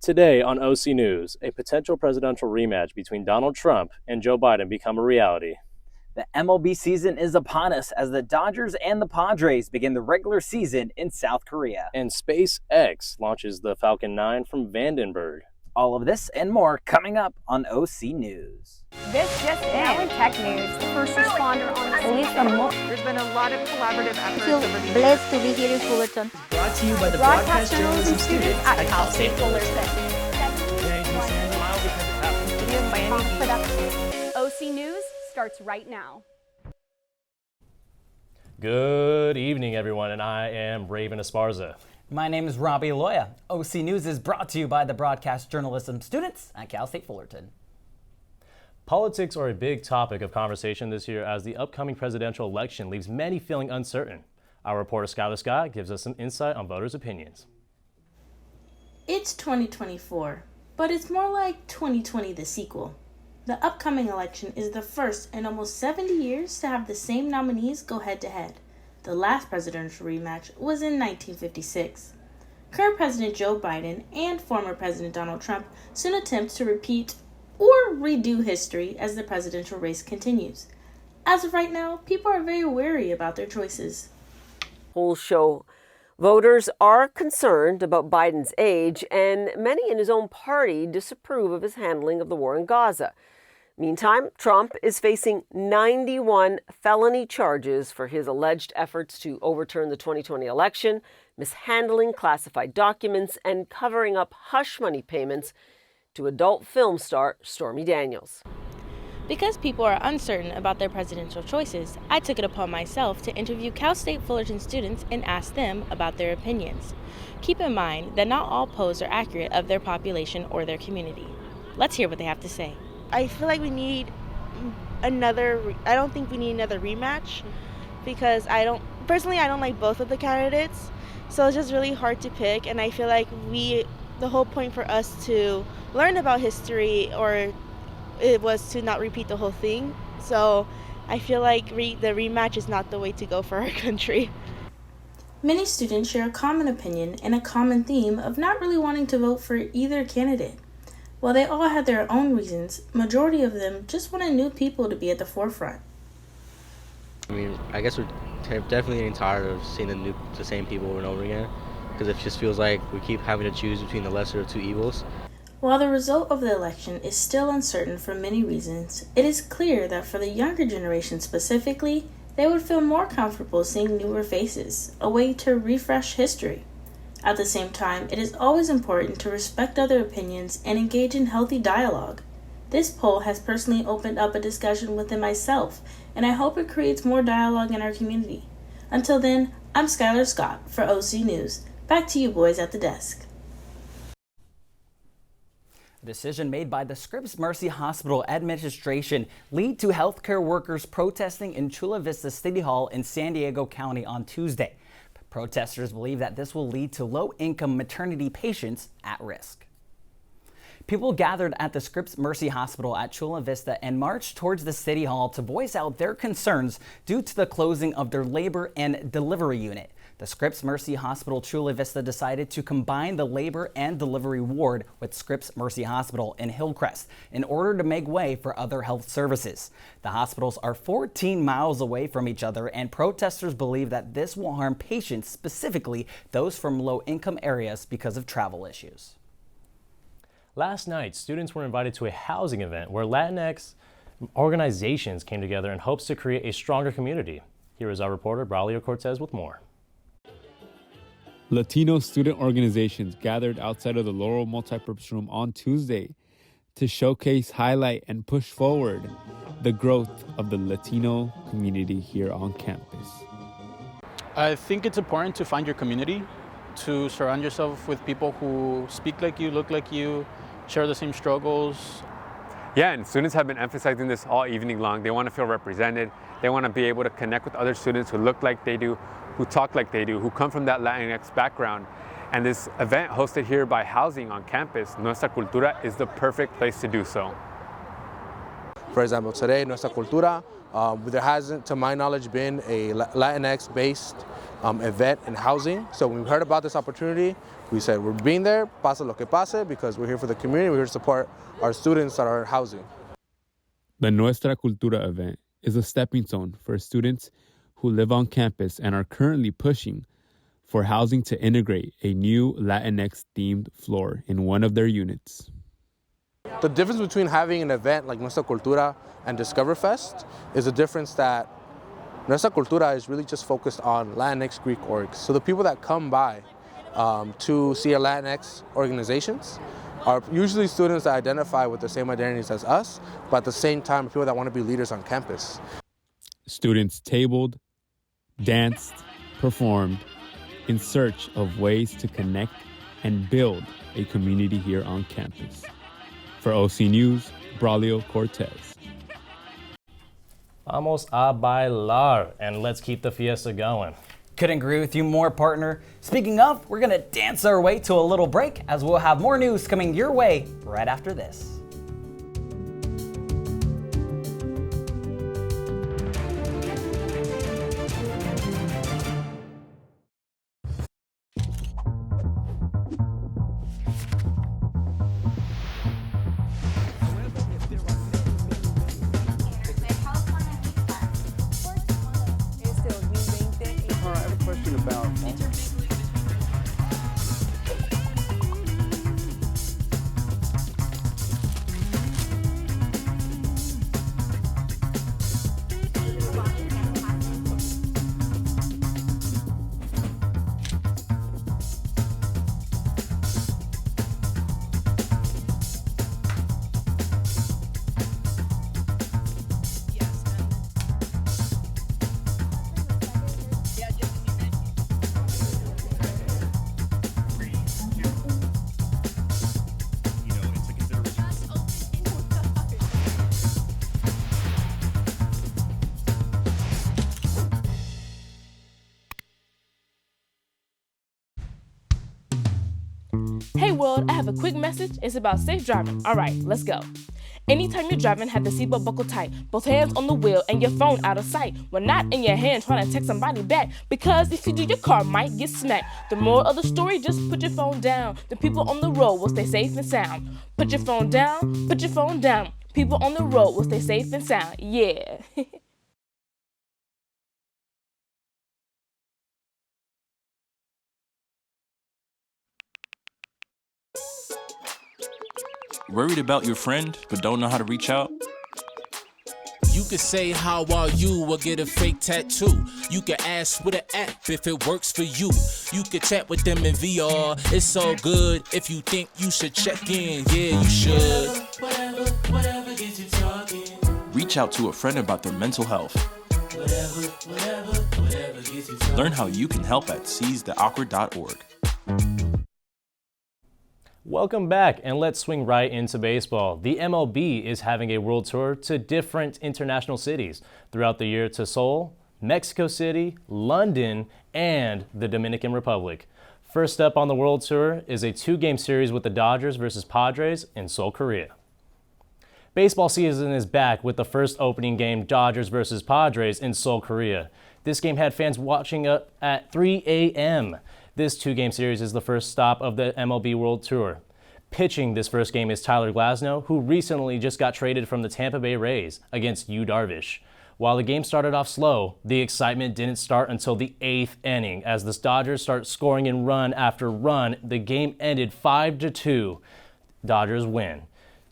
Today on OC News, a potential presidential rematch between Donald Trump and Joe Biden become a reality. The MLB season is upon us as the Dodgers and the Padres begin the regular season in South Korea. And SpaceX launches the Falcon 9 from Vandenberg. All of this and more coming up on OC News. This just in. Tech news. First responder on There's been a lot of collaborative efforts I over feel the blessed to be here in Fullerton. Brought to you by the broadcast journalism students at Cal State Fullerton. OC News starts right now. Good evening, everyone, and I am Raven Esparza. My name is Robbie Loya. OC News is brought to you by the broadcast journalism students at Cal State Fullerton. Politics are a big topic of conversation this year as the upcoming presidential election leaves many feeling uncertain. Our reporter Skylar Scott gives us some insight on voters' opinions. It's 2024, but it's more like 2020 the sequel. The upcoming election is the first in almost 70 years to have the same nominees go head-to-head. The last presidential rematch was in 1956. Current President Joe Biden and former President Donald Trump soon attempt to repeat or redo history as the presidential race continues. As of right now, people are very wary about their choices. Polls show voters are concerned about Biden's age, and many in his own party disapprove of his handling of the war in Gaza. Meantime, Trump is facing 91 felony charges for his alleged efforts to overturn the 2020 election, mishandling classified documents, and covering up hush money payments to adult film star Stormy Daniels. Because people are uncertain about their presidential choices, I took it upon myself to interview Cal State Fullerton students and ask them about their opinions. Keep in mind that not all polls are accurate of their population or their community. Let's hear what they have to say. I feel like we need I don't think we need another rematch because I don't like both of the candidates. So it's just really hard to pick, and I feel like the whole point for us to learn about history it was to not repeat the whole thing. So I feel like the rematch is not the way to go for our country. Many students share a common opinion and a common theme of not really wanting to vote for either candidate. While they all had their own reasons, majority of them just wanted new people to be at the forefront. I mean, I guess we're definitely getting tired of seeing the same people over and over again, because it just feels like we keep having to choose between the lesser of two evils. While the result of the election is still uncertain for many reasons, it is clear that for the younger generation specifically, they would feel more comfortable seeing newer faces, a way to refresh history. At the same time, it is always important to respect other opinions and engage in healthy dialogue. This poll has personally opened up a discussion within myself, and I hope it creates more dialogue in our community. Until then, I'm Skylar Scott for OC News. Back to you boys at the desk. A decision made by the Scripps Mercy Hospital administration lead to healthcare workers protesting in Chula Vista City Hall in San Diego County on Tuesday. Protesters believe that this will lead to low-income maternity patients at risk. People gathered at the Scripps Mercy Hospital at Chula Vista and marched towards the City Hall to voice out their concerns due to the closing of their labor and delivery unit. The Scripps Mercy Hospital Chula Vista decided to combine the labor and delivery ward with Scripps Mercy Hospital in Hillcrest in order to make way for other health services. The hospitals are 14 miles away from each other, and protesters believe that this will harm patients, specifically those from low-income areas, because of travel issues. Last night, students were invited to a housing event where Latinx organizations came together in hopes to create a stronger community. Here is our reporter, Braulio Cortez, with more. Latino student organizations gathered outside of the Laurel Multipurpose Room on Tuesday to showcase, highlight, and push forward the growth of the Latino community here on campus. I think it's important to find your community, to surround yourself with people who speak like you, look like you, share the same struggles. Yeah, and students have been emphasizing this all evening long. They want to feel represented. They want to be able to connect with other students who look like they do, who talk like they do, who come from that Latinx background. And this event hosted here by Housing on campus, Nuestra Cultura, is the perfect place to do so. For example, today, Nuestra Cultura, there hasn't, to my knowledge, been a Latinx-based event in housing. So when we heard about this opportunity, we said we're being there, pase lo que pase, because we're here for the community, we're here to support our students that are in housing. The Nuestra Cultura event is a stepping stone for students who live on campus and are currently pushing for housing to integrate a new Latinx-themed floor in one of their units. The difference between having an event like Nuestra Cultura and Discover Fest is the difference that Nuestra Cultura is really just focused on Latinx Greek orgs. So the people that come by to see our Latinx organizations are usually students that identify with the same identities as us, but at the same time, people that want to be leaders on campus. Students tabled, danced, performed in search of ways to connect and build a community here on campus. For OC News, Braulio Cortez. Vamos a bailar, and let's keep the fiesta going. Couldn't agree with you more, partner. Speaking of, we're going to dance our way to a little break as we'll have more news coming your way right after this. Hey world, I have a quick message. It's about safe driving. All right, let's go. Anytime you're driving, have the seatbelt buckled tight. Both hands on the wheel and your phone out of sight. When not in your hand trying to text somebody back. Because if you do, your car might get smacked. The moral of the story, just put your phone down. The people on the road will stay safe and sound. Put your phone down, put your phone down. People on the road will stay safe and sound. Yeah. Worried about your friend, but don't know how to reach out? You could say, how are you, or get a fake tattoo. You could ask with an app if it works for you. You could chat with them in VR, it's so good. If you think you should check in, yeah, you should. Whatever gets you talking. Reach out to a friend about their mental health. Whatever gets you talking. Learn how you can help at seizetheawkward.org. Welcome back, and let's swing right into baseball. The MLB is having a world tour to different international cities throughout the year to Seoul, Mexico City, London, and the Dominican Republic. First up on the world tour is a 2-game series with the Dodgers versus Padres in Seoul, Korea. Baseball season is back with the first opening game, Dodgers versus Padres in Seoul, Korea. This game had fans watching up at 3 a.m. This 2-game series is the first stop of the MLB World Tour. Pitching this first game is Tyler Glasnow, who recently just got traded from the Tampa Bay Rays against Yu Darvish. While the game started off slow, the excitement didn't start until the 8th inning. As the Dodgers start scoring in run after run, the game ended 5-2. Dodgers win.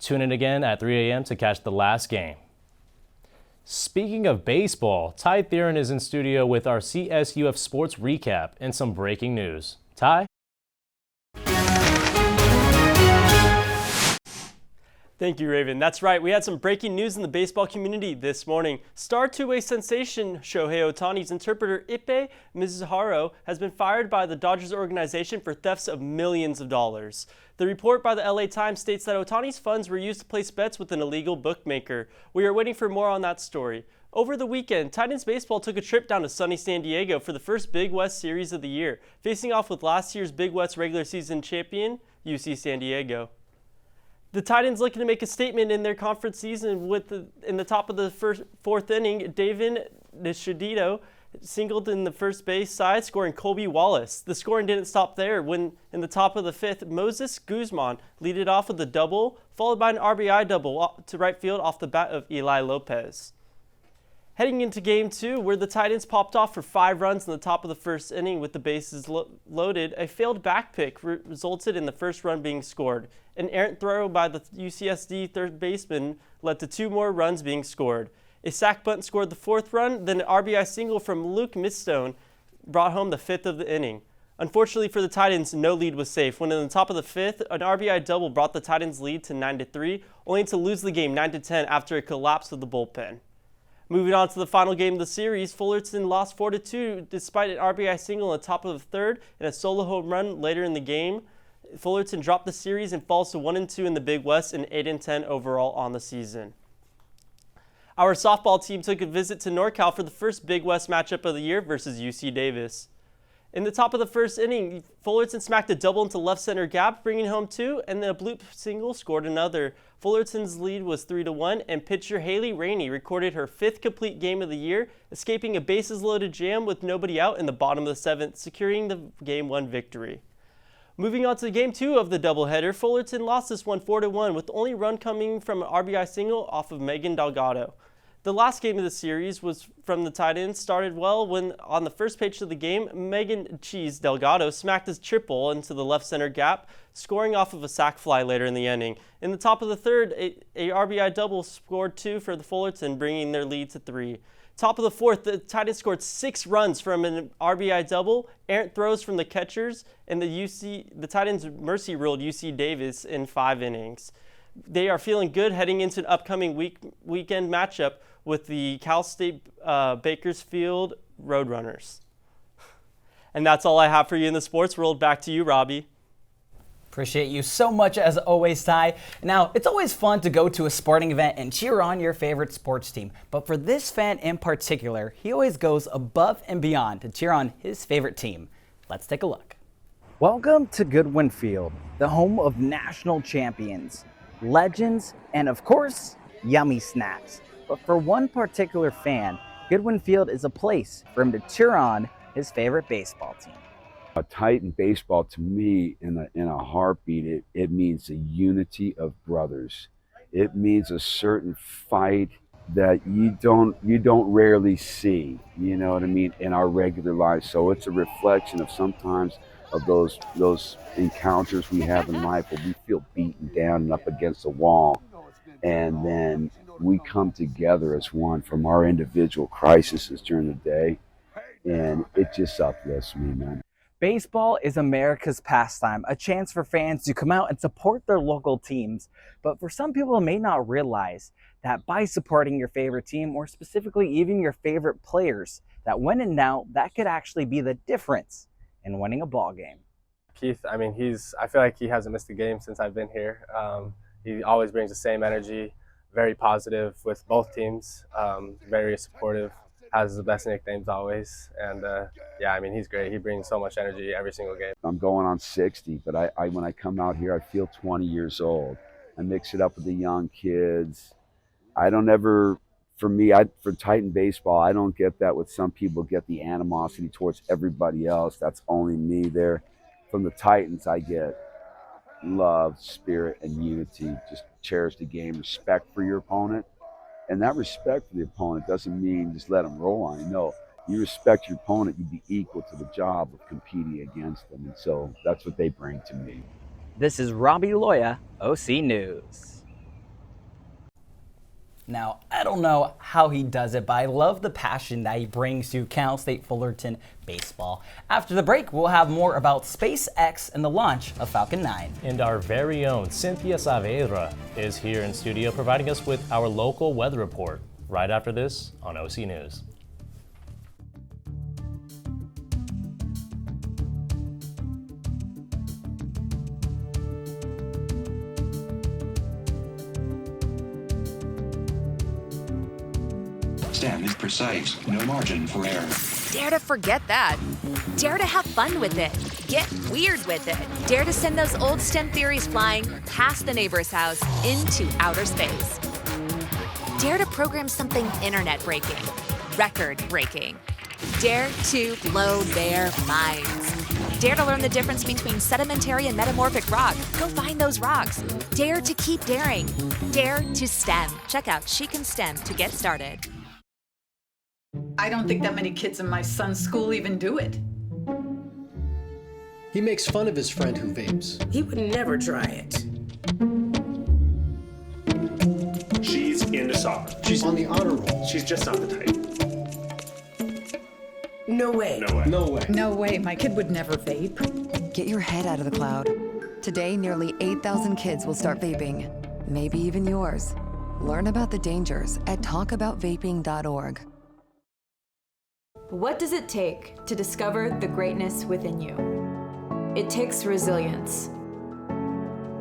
Tune in again at 3 a.m. to catch the last game. Speaking of baseball, Ty Theron is in studio with our CSUF sports recap and some breaking news. Ty? Thank you, Raven. That's right. We had some breaking news in the baseball community this morning. Star two-way sensation Shohei Ohtani's interpreter Ippei Mizuharo has been fired by the Dodgers organization for thefts of millions of dollars. The report by the LA Times states that Ohtani's funds were used to place bets with an illegal bookmaker. We are waiting for more on that story. Over the weekend, Titans baseball took a trip down to sunny San Diego for the first Big West series of the year, facing off with last year's Big West regular season champion, UC San Diego. The Titans looking to make a statement in their conference season in the top of the fourth inning, David Nishidito singled in the first base side, scoring Colby Wallace. The scoring didn't stop there when, in the top of the fifth, Moses Guzman lead it off with a double, followed by an RBI double to right field off the bat of Eli Lopez. Heading into Game 2, where the Titans popped off for 5 runs in the top of the first inning with the bases loaded, a failed back pick resulted in the first run being scored. An errant throw by the UCSD third baseman led to 2 more runs being scored. A sac bunt scored the 4th run, then an RBI single from Luke Mistone brought home the 5th of the inning. Unfortunately for the Titans, no lead was safe. When in the top of the 5th, an RBI double brought the Titans' lead to 9-3, only to lose the game 9-10 after a collapse of the bullpen. Moving on to the final game of the series, Fullerton lost 4-2 despite an RBI single in the top of the 3rd and a solo home run later in the game. Fullerton dropped the series and falls to 1-2 in the Big West and 8-10 overall on the season. Our softball team took a visit to NorCal for the first Big West matchup of the year versus UC Davis. In the top of the first inning, Fullerton smacked a double into left center gap, bringing home 2, and then a bloop single scored another. Fullerton's lead was 3-1, and pitcher Haley Rainey recorded her 5th complete game of the year, escaping a bases-loaded jam with nobody out in the bottom of the 7th, securing the Game 1 victory. Moving on to Game 2 of the doubleheader, Fullerton lost this one 4-1, with the only run coming from an RBI single off of Megan Delgado. The last game of the series was from the Titans, started well when on the first pitch of the game, Megan Cheese Delgado smacked his triple into the left center gap, scoring off of a sac fly later in the inning. In the top of the 3rd, a RBI double scored 2 for the Fullerton, bringing their lead to 3. Top of the 4th, the Titans scored 6 runs from an RBI double, errant throws from the catchers, and the Titans mercy ruled UC Davis in 5 innings. They are feeling good heading into an upcoming weekend matchup with the Cal State Bakersfield Roadrunners. And that's all I have for you in the sports world. Back to you, Robbie. Appreciate you so much as always, Ty. Now, it's always fun to go to a sporting event and cheer on your favorite sports team. But for this fan in particular, he always goes above and beyond to cheer on his favorite team. Let's take a look. Welcome to Goodwin Field, the home of national champions, legends, and of course, yummy snacks. But for one particular fan, Goodwin Field is a place for him to cheer on his favorite baseball team. A Titan baseball, to me, in a heartbeat, it means a unity of brothers. It means a certain fight that you don't rarely see, you know what I mean, in our regular lives. So it's a reflection of sometimes of those encounters we have in life where we feel beaten down and up against a wall, and then we come together as one from our individual crises during the day, and it just uplifts me, man. Baseball is America's pastime, a chance for fans to come out and support their local teams. But for some people, may not realize that by supporting your favorite team, or specifically even your favorite players, that when in doubt, that could actually be the difference in winning a ball game. Keith, I mean, I feel like he hasn't missed a game since I've been here. He always brings the same energy, very positive with both teams, very supportive, has the best nicknames always, and yeah, I mean, he's great. He brings so much energy every single game. I'm going on 60, but I when I come out here, I feel 20 years old. I mix it up with the young kids. I don't ever, for Titan baseball, I don't get that what some people get, the animosity towards everybody else. That's only me there. From the Titans, I get love, spirit, and unity. Just cherish the game, respect for your opponent. And that respect for the opponent doesn't mean just let them roll on you. No, you respect your opponent, you be equal to the job of competing against them. And so that's what they bring to me. This is Robbie Loya, OC News. Now, I don't know how he does it, but I love the passion that he brings to Cal State Fullerton baseball. After the break, we'll have more about SpaceX and the launch of Falcon 9. And our very own Cynthia Saavedra is here in studio providing us with our local weather report right after this on OC News. Stem is precise, no margin for error. Dare to forget that. Dare to have fun with it. Get weird with it. Dare to send those old STEM theories flying past the neighbor's house into outer space. Dare to program something internet-breaking, record-breaking. Dare to blow their minds. Dare to learn the difference between sedimentary and metamorphic rock. Go find those rocks. Dare to keep daring. Dare to STEM. Check out She Can STEM to get started. I don't think that many kids in my son's school even do it. He makes fun of his friend who vapes. He would never try it. She's into soccer. She's on the honor roll. She's just not the type. No way. No way. No way. No way, my kid would never vape. Get your head out of the cloud. Today, nearly 8,000 kids will start vaping. Maybe even yours. Learn about the dangers at talkaboutvaping.org. What does it take to discover the greatness within you? It takes resilience.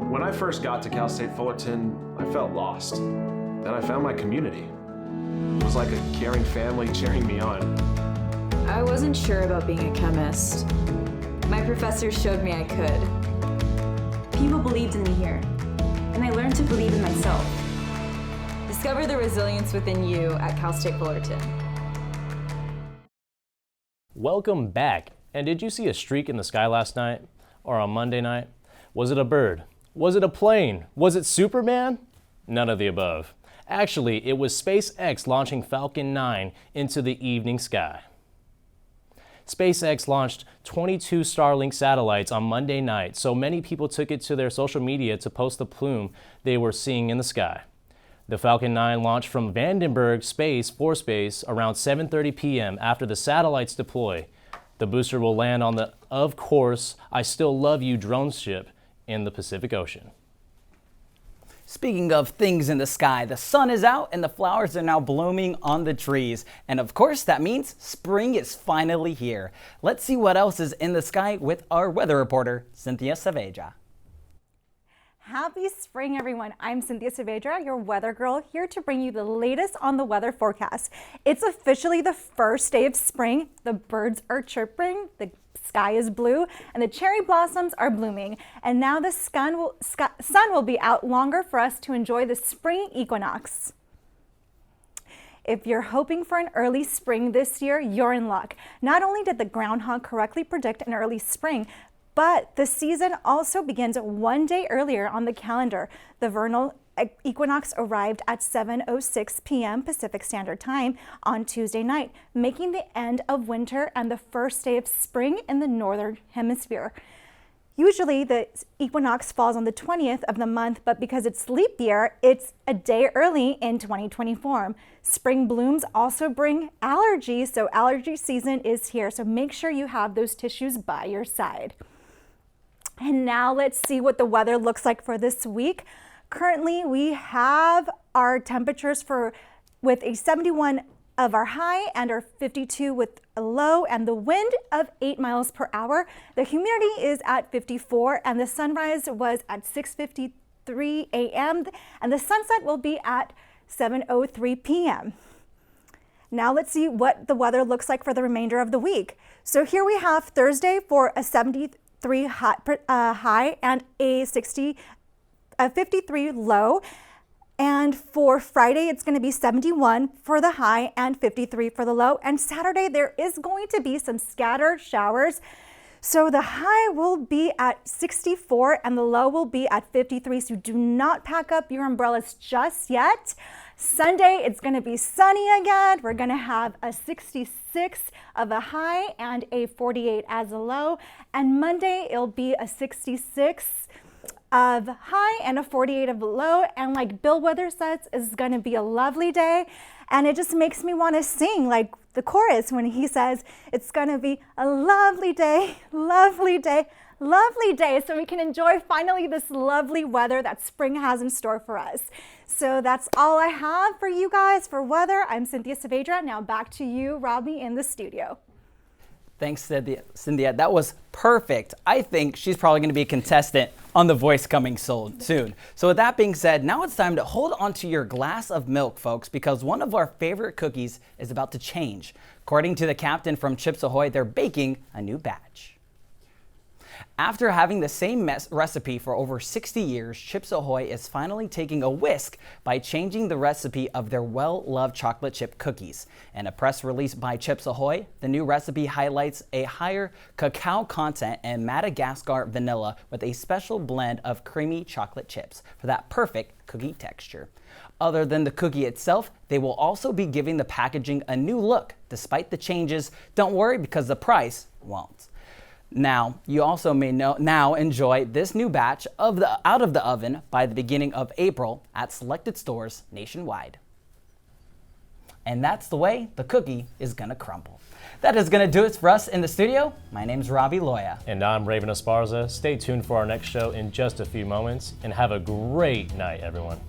When I first got to Cal State Fullerton, I felt lost. Then I found my community. It was like a caring family cheering me on. I wasn't sure about being a chemist. My professor showed me I could. People believed in me here, and I learned to believe in myself. Discover the resilience within you at Cal State Fullerton. Welcome back. And did you see a streak in the sky last night? Or on Monday night? Was it a bird? Was it a plane? Was it Superman? None of the above. Actually, it was SpaceX launching Falcon 9 into the evening sky. SpaceX launched 22 Starlink satellites on Monday night, so many people took it to their social media to post the plume they were seeing in the sky. The Falcon 9 launched from Vandenberg Space Force Base around 7:30 p.m. after the satellites deploy. The booster will land on the Of Course, I Still Love You drone ship in the Pacific Ocean. Speaking of things in the sky, the sun is out and the flowers are now blooming on the trees. And of course, that means spring is finally here. Let's see what else is in the sky with our weather reporter, Cynthia Saavedra. Happy spring, everyone. I'm Cynthia Saavedra, your weather girl, here to bring you the latest on the weather forecast. It's officially the first day of spring. The birds are chirping, the sky is blue, and the cherry blossoms are blooming. And now the sun will be out longer for us to enjoy the spring equinox. If you're hoping for an early spring this year, you're in luck. Not only did the groundhog correctly predict an early spring, but the season also begins one day earlier on the calendar. The vernal equinox arrived at 7:06 p.m. Pacific Standard Time on Tuesday night, making the end of winter and the first day of spring in the northern hemisphere. Usually the equinox falls on the 20th of the month, but because it's leap year, it's a day early in 2024. Spring blooms also bring allergies, so allergy season is here. So make sure you have those tissues by your side. And now let's see what the weather looks like for this week. Currently, we have our temperatures with a 71 of our high and our 52 with a low, and the wind of 8 miles per hour. The humidity is at 54, and the sunrise was at 6:53 a.m. and the sunset will be at 7:03 p.m. Now let's see what the weather looks like for the remainder of the week. So here we have Thursday for a 73 high and a 53 low. And for Friday, it's going to be 71 for the high and 53 for the low. And Saturday, there is going to be some scattered showers. So the high will be at 64 and the low will be at 53. So do not pack up your umbrellas just yet. Sunday, it's going to be sunny again. We're going to have a 66 of a high and a 48 as a low. And Monday, it'll be a 66 of high and a 48 of low, and like Bill Withers says, it's going to be a lovely day. And it just makes me want to sing like the chorus when he says it's going to be a lovely day, lovely day, lovely day, so we can enjoy finally this lovely weather that spring has in store for us. So that's all I have for you guys for weather. I'm Cynthia Saavedra. Now back to you, Robbie, in the studio. Thanks, Cynthia. That was perfect. I think she's probably going to be a contestant on The Voice coming soon. So with that being said, now it's time to hold on to your glass of milk, folks, because one of our favorite cookies is about to change. According to the captain from Chips Ahoy, they're baking a new batch. After having the same recipe for over 60 years, Chips Ahoy is finally taking a whisk by changing the recipe of their well-loved chocolate chip cookies. In a press release by Chips Ahoy, the new recipe highlights a higher cacao content and Madagascar vanilla with a special blend of creamy chocolate chips for that perfect cookie texture. Other than the cookie itself, they will also be giving the packaging a new look. Despite the changes, don't worry because the price won't. Now, you also may now enjoy this new batch out of the oven by the beginning of April at selected stores nationwide. And that's the way the cookie is gonna crumble. That is gonna do it for us in the studio. My name's Robbie Loya. And I'm Raven Esparza. Stay tuned for our next show in just a few moments, and have a great night, everyone.